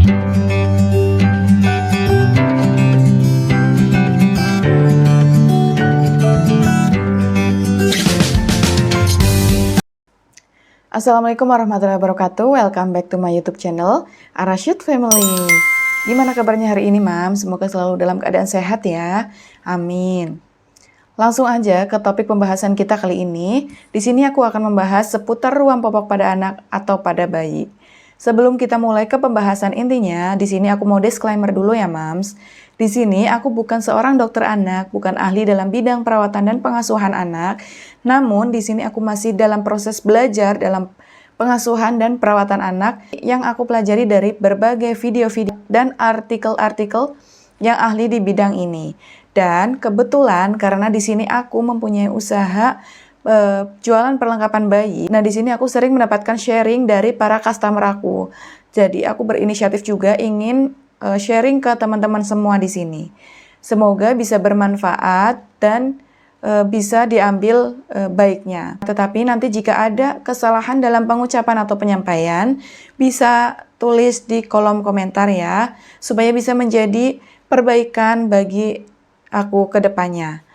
Assalamualaikum warahmatullahi wabarakatuh. Welcome back to my YouTube channel, Arashid Family. Gimana kabarnya hari ini, Mam? Semoga selalu dalam keadaan sehat ya. Amin. Langsung aja ke topik pembahasan kita kali ini. Di sini aku akan membahas seputar ruam popok pada anak atau pada bayi. Sebelum kita mulai ke pembahasan intinya, di sini aku mau disclaimer dulu ya, Mams. Di sini aku bukan seorang dokter anak, bukan ahli dalam bidang perawatan dan pengasuhan anak. Namun di sini aku masih dalam proses belajar dalam pengasuhan dan perawatan anak yang aku pelajari dari berbagai video-video dan artikel-artikel yang ahli di bidang ini. Dan kebetulan karena di sini aku mempunyai usaha jualan perlengkapan bayi. Nah, di sini aku sering mendapatkan sharing dari para customer aku. Jadi aku berinisiatif juga ingin sharing ke teman-teman semua di sini. Semoga bisa bermanfaat dan bisa diambil baiknya. Tetapi nanti jika ada kesalahan dalam pengucapan atau penyampaian, bisa tulis di kolom komentar ya, supaya bisa menjadi perbaikan bagi aku ke depannya.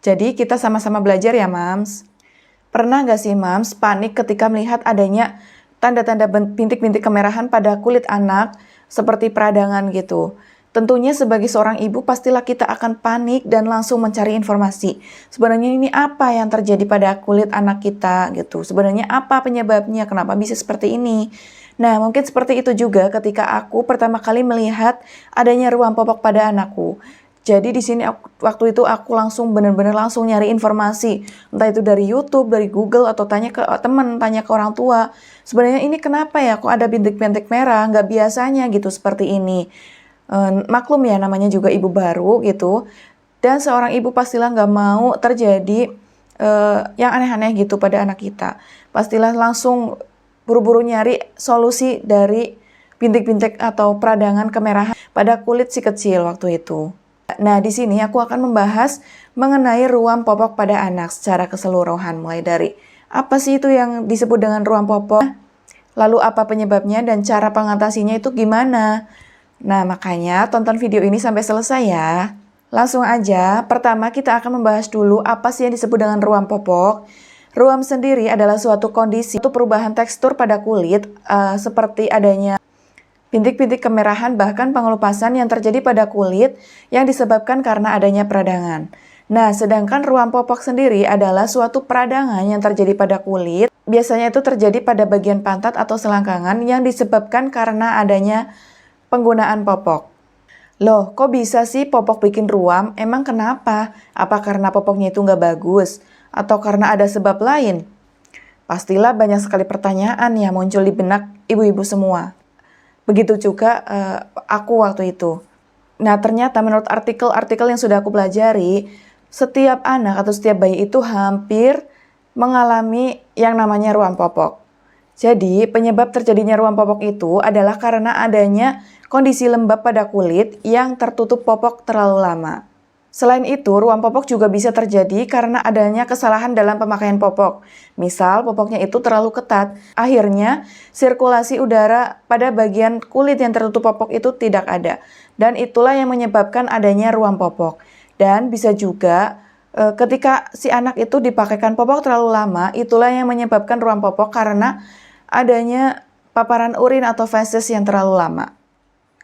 Jadi kita sama-sama belajar ya, Mams. Pernah gak sih, Mams, panik ketika melihat adanya tanda-tanda bintik-bintik kemerahan pada kulit anak seperti peradangan gitu? Tentunya sebagai seorang ibu pastilah kita akan panik dan langsung mencari informasi. Sebenarnya ini apa yang terjadi pada kulit anak kita gitu? Sebenarnya apa penyebabnya? Kenapa bisa seperti ini? Nah, mungkin seperti itu juga ketika aku pertama kali melihat adanya ruam popok pada anakku. Jadi di sini waktu itu aku langsung benar-benar langsung nyari informasi, entah itu dari YouTube, dari Google, atau tanya ke teman, tanya ke orang tua. Sebenarnya ini kenapa ya kok ada bintik-bintik merah, nggak biasanya gitu seperti ini. Maklum ya, namanya juga ibu baru gitu. Dan seorang ibu pastilah nggak mau terjadi yang aneh-aneh gitu pada anak kita. Pastilah langsung buru-buru nyari solusi dari bintik-bintik atau peradangan kemerahan pada kulit si kecil waktu itu. Nah, di sini aku akan membahas mengenai ruam popok pada anak secara keseluruhan, mulai dari apa sih itu yang disebut dengan ruam popok, lalu apa penyebabnya dan cara pengatasinya itu gimana. Nah, makanya tonton video ini sampai selesai ya. Langsung aja, pertama kita akan membahas dulu apa sih yang disebut dengan ruam popok. Ruam sendiri adalah suatu kondisi untuk perubahan tekstur pada kulit seperti adanya bintik-bintik kemerahan bahkan pengelupasan yang terjadi pada kulit yang disebabkan karena adanya peradangan. Nah, sedangkan ruam popok sendiri adalah suatu peradangan yang terjadi pada kulit. Biasanya itu terjadi pada bagian pantat atau selangkangan yang disebabkan karena adanya penggunaan popok. Loh, kok bisa sih popok bikin ruam? Emang kenapa? Apa karena popoknya itu nggak bagus? Atau karena ada sebab lain? Pastilah banyak sekali pertanyaan yang muncul di benak ibu-ibu semua. Begitu juga aku waktu itu. Nah, ternyata menurut artikel-artikel yang sudah aku pelajari, setiap anak atau setiap bayi itu hampir mengalami yang namanya ruam popok. Jadi, penyebab terjadinya ruam popok itu adalah karena adanya kondisi lembab pada kulit yang tertutup popok terlalu lama. Selain itu, ruam popok juga bisa terjadi karena adanya kesalahan dalam pemakaian popok. Misal, popoknya itu terlalu ketat. Akhirnya, sirkulasi udara pada bagian kulit yang tertutup popok itu tidak ada. Dan itulah yang menyebabkan adanya ruam popok. Dan bisa juga ketika si anak itu dipakaikan popok terlalu lama, itulah yang menyebabkan ruam popok karena adanya paparan urin atau feses yang terlalu lama.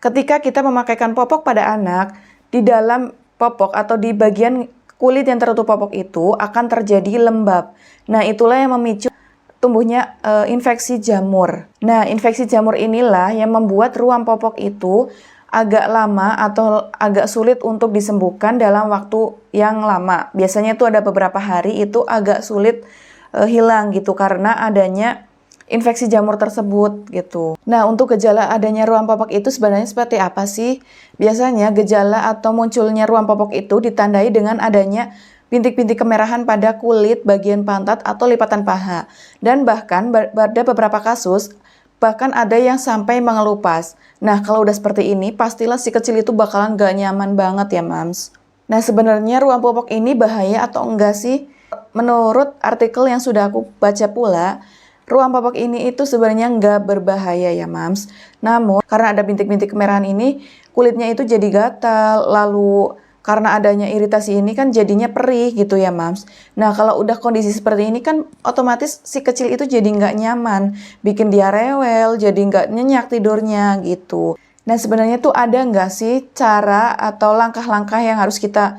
Ketika kita memakaikan popok pada anak, di dalam popok atau di bagian kulit yang tertutup popok itu akan terjadi lembab. Nah, itulah yang memicu tumbuhnya infeksi jamur. Nah, infeksi jamur inilah yang membuat ruam popok itu agak lama atau agak sulit untuk disembuhkan dalam waktu yang lama. Biasanya itu ada beberapa hari itu agak sulit hilang gitu karena adanya infeksi jamur tersebut gitu. Nah, untuk gejala adanya ruam popok itu sebenarnya seperti apa sih? Biasanya gejala atau munculnya ruam popok itu ditandai dengan adanya bintik-bintik kemerahan pada kulit bagian pantat atau lipatan paha. Dan bahkan pada beberapa kasus bahkan ada yang sampai mengelupas. Nah, kalau udah seperti ini pastilah si kecil itu bakalan gak nyaman banget ya, Mams. Nah, sebenarnya ruam popok ini bahaya atau enggak sih? Menurut artikel yang sudah aku baca pula, Ruam popok ini itu sebenarnya nggak berbahaya ya mams. Namun karena ada bintik-bintik kemerahan ini, kulitnya itu jadi gatal, lalu karena adanya iritasi ini kan jadinya perih gitu ya mams. Nah kalau udah kondisi seperti ini kan otomatis si kecil itu jadi nggak nyaman, bikin dia rewel, jadi nggak nyenyak tidurnya gitu. Nah sebenarnya tuh ada nggak sih cara atau langkah-langkah yang harus kita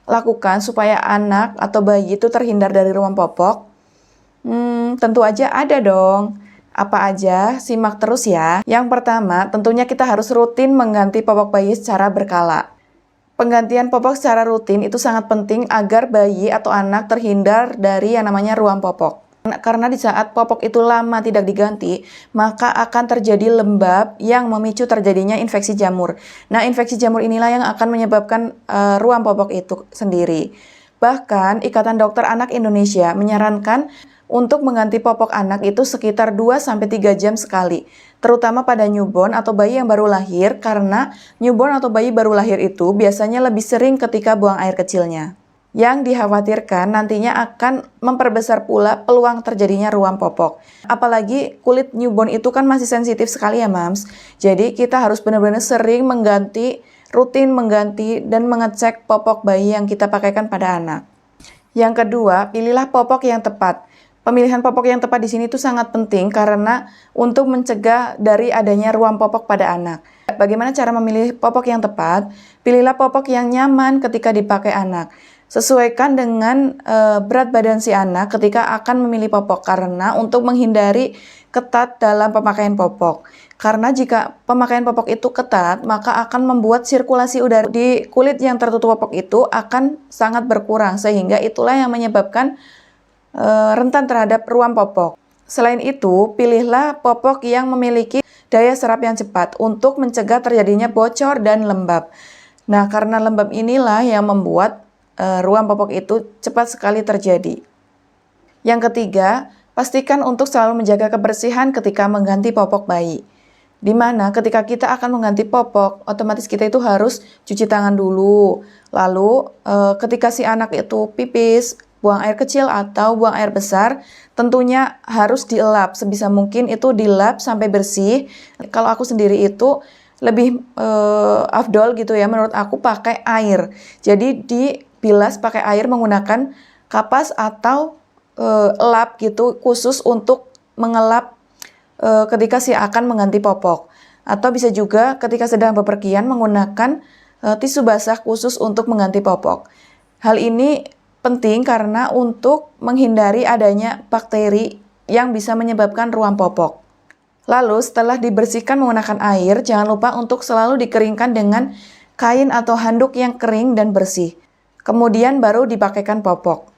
lakukan supaya anak atau bayi itu terhindar dari ruam popok? Tentu aja ada dong. Apa aja? Simak terus ya. Yang pertama, tentunya kita harus rutin mengganti popok bayi secara berkala. Penggantian popok secara rutin itu sangat penting agar bayi atau anak terhindar dari yang namanya ruam popok. Karena di saat popok itu lama tidak diganti, maka akan terjadi lembab yang memicu terjadinya infeksi jamur. Nah, infeksi jamur inilah yang akan menyebabkan ruam popok itu sendiri. Bahkan, Ikatan Dokter Anak Indonesia menyarankan untuk mengganti popok anak itu sekitar 2-3 jam sekali, terutama pada newborn atau bayi yang baru lahir, karena newborn atau bayi baru lahir itu biasanya lebih sering ketika buang air kecilnya. Yang dikhawatirkan nantinya akan memperbesar pula peluang terjadinya ruam popok. Apalagi kulit newborn itu kan masih sensitif sekali ya mams. Jadi kita harus benar-benar sering rutin mengganti dan mengecek popok bayi yang kita pakaikan pada anak. Yang kedua, pilihlah popok yang tepat. Pemilihan popok yang tepat di sini itu sangat penting karena untuk mencegah dari adanya ruam popok pada anak. Bagaimana cara memilih popok yang tepat? Pilihlah popok yang nyaman ketika dipakai anak. Sesuaikan dengan berat badan si anak ketika akan memilih popok karena untuk menghindari ketat dalam pemakaian popok. Karena jika pemakaian popok itu ketat, maka akan membuat sirkulasi udara di kulit yang tertutup popok itu akan sangat berkurang sehingga itulah yang menyebabkan rentan terhadap ruam popok. Selain itu, pilihlah popok yang memiliki daya serap yang cepat untuk mencegah terjadinya bocor dan lembab. Nah, karena lembab inilah yang membuat ruam popok itu cepat sekali terjadi. Yang ketiga, pastikan untuk selalu menjaga kebersihan ketika mengganti popok bayi. Di mana ketika kita akan mengganti popok, otomatis kita itu harus cuci tangan dulu. Lalu ketika si anak itu pipis, buang air kecil atau buang air besar, tentunya harus dielap. Sebisa mungkin itu dilap sampai bersih. Kalau aku sendiri itu lebih afdol gitu ya, menurut aku pakai air. Jadi dibilas pakai air menggunakan kapas atau elap gitu, khusus untuk mengelap ketika si akan mengganti popok. Atau bisa juga ketika sedang bepergian menggunakan tisu basah khusus untuk mengganti popok. Hal ini penting karena untuk menghindari adanya bakteri yang bisa menyebabkan ruam popok. Lalu setelah dibersihkan menggunakan air, jangan lupa untuk selalu dikeringkan dengan kain atau handuk yang kering dan bersih. Kemudian baru dipakaikan popok.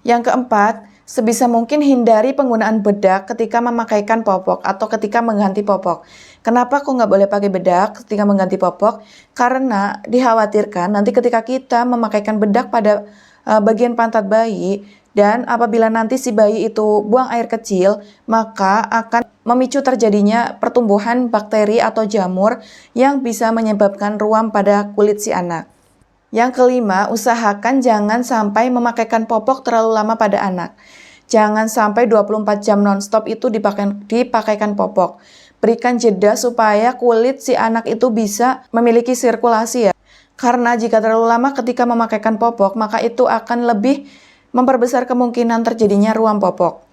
Yang keempat, sebisa mungkin hindari penggunaan bedak ketika memakaikan popok atau ketika mengganti popok. Kenapa kok nggak boleh pakai bedak ketika mengganti popok? Karena dikhawatirkan nanti ketika kita memakaikan bedak pada bagian pantat bayi, dan apabila nanti si bayi itu buang air kecil, maka akan memicu terjadinya pertumbuhan bakteri atau jamur yang bisa menyebabkan ruam pada kulit si anak. Yang kelima, usahakan jangan sampai memakaikan popok terlalu lama pada anak. Jangan sampai 24 jam nonstop itu dipakaikan popok. Berikan jeda supaya kulit si anak itu bisa memiliki sirkulasi ya. Karena jika terlalu lama ketika memakaikan popok, maka itu akan lebih memperbesar kemungkinan terjadinya ruam popok.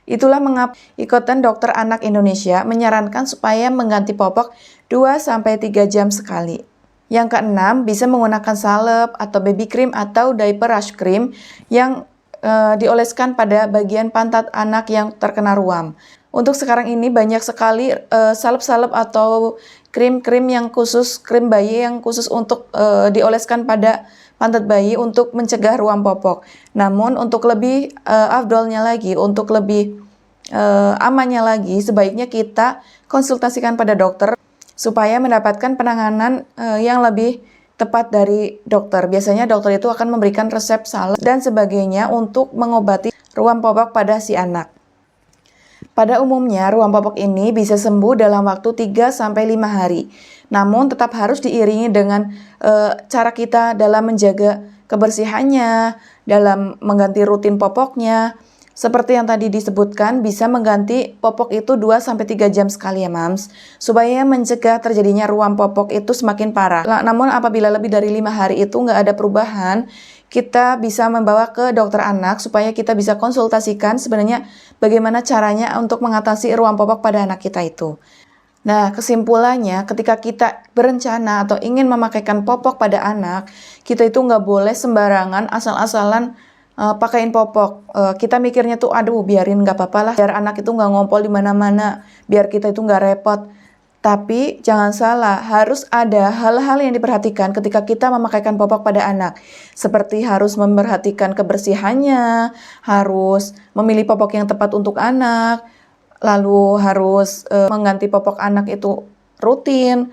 Itulah mengapa Ikatan Dokter Anak Indonesia menyarankan supaya mengganti popok 2-3 jam sekali. Yang keenam, bisa menggunakan salep atau baby cream atau diaper rash cream yang dioleskan pada bagian pantat anak yang terkena ruam. Untuk sekarang ini banyak sekali salep-salep atau krim-krim yang khusus, krim bayi yang khusus untuk dioleskan pada pantat bayi untuk mencegah ruam popok. Namun untuk lebih afdolnya lagi, untuk lebih amannya lagi, sebaiknya kita konsultasikan pada dokter supaya mendapatkan penanganan yang lebih tepat dari dokter. Biasanya dokter itu akan memberikan resep salep dan sebagainya untuk mengobati ruam popok pada si anak. Pada umumnya, ruam popok ini bisa sembuh dalam waktu 3-5 hari. Namun tetap harus diiringi dengan cara kita dalam menjaga kebersihannya, dalam mengganti rutin popoknya, Seperti yang tadi disebutkan, bisa mengganti popok itu 2-3 jam sekali ya mams, supaya mencegah terjadinya ruam popok itu semakin parah. Namun apabila lebih dari 5 hari itu nggak ada perubahan, kita bisa membawa ke dokter anak supaya kita bisa konsultasikan sebenarnya bagaimana caranya untuk mengatasi ruam popok pada anak kita itu. Nah, kesimpulannya ketika kita berencana atau ingin memakaikan popok pada anak, kita itu nggak boleh sembarangan asal-asalan pakaiin popok. Kita mikirnya tuh, aduh biarin nggak apa-apa lah, biar anak itu nggak ngompol di mana-mana, biar kita itu nggak repot. Tapi jangan salah, harus ada hal-hal yang diperhatikan ketika kita memakaikan popok pada anak. Seperti harus memperhatikan kebersihannya, harus memilih popok yang tepat untuk anak, lalu harus mengganti popok anak itu rutin,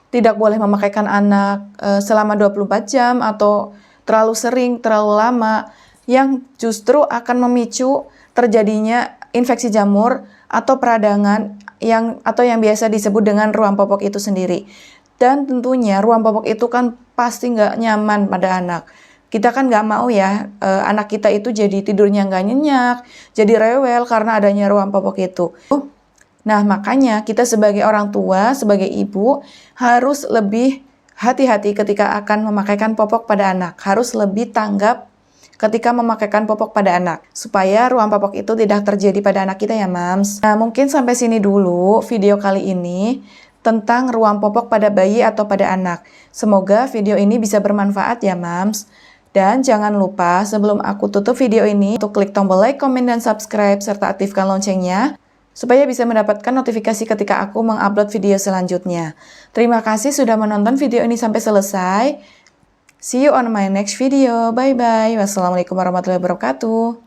tidak boleh memakaikan anak selama 24 jam atau terlalu sering, terlalu lama, yang justru akan memicu terjadinya infeksi jamur atau peradangan yang biasa disebut dengan ruam popok itu sendiri. Dan tentunya ruam popok itu kan pasti nggak nyaman pada anak. Kita kan nggak mau ya anak kita itu jadi tidurnya nggak nyenyak, jadi rewel karena adanya ruam popok itu. Nah makanya kita sebagai orang tua, sebagai ibu harus lebih hati-hati ketika akan memakaikan popok pada anak. Harus lebih tanggap ketika memakaikan popok pada anak, supaya ruam popok itu tidak terjadi pada anak kita ya mams. Nah mungkin sampai sini dulu video kali ini tentang ruam popok pada bayi atau pada anak. Semoga video ini bisa bermanfaat ya mams. Dan jangan lupa sebelum aku tutup video ini untuk klik tombol like, komen, dan subscribe serta aktifkan loncengnya supaya bisa mendapatkan notifikasi ketika aku mengupload video selanjutnya. Terima kasih sudah menonton video ini sampai selesai. See you on my next video. Bye-bye. Wassalamualaikum warahmatullahi wabarakatuh.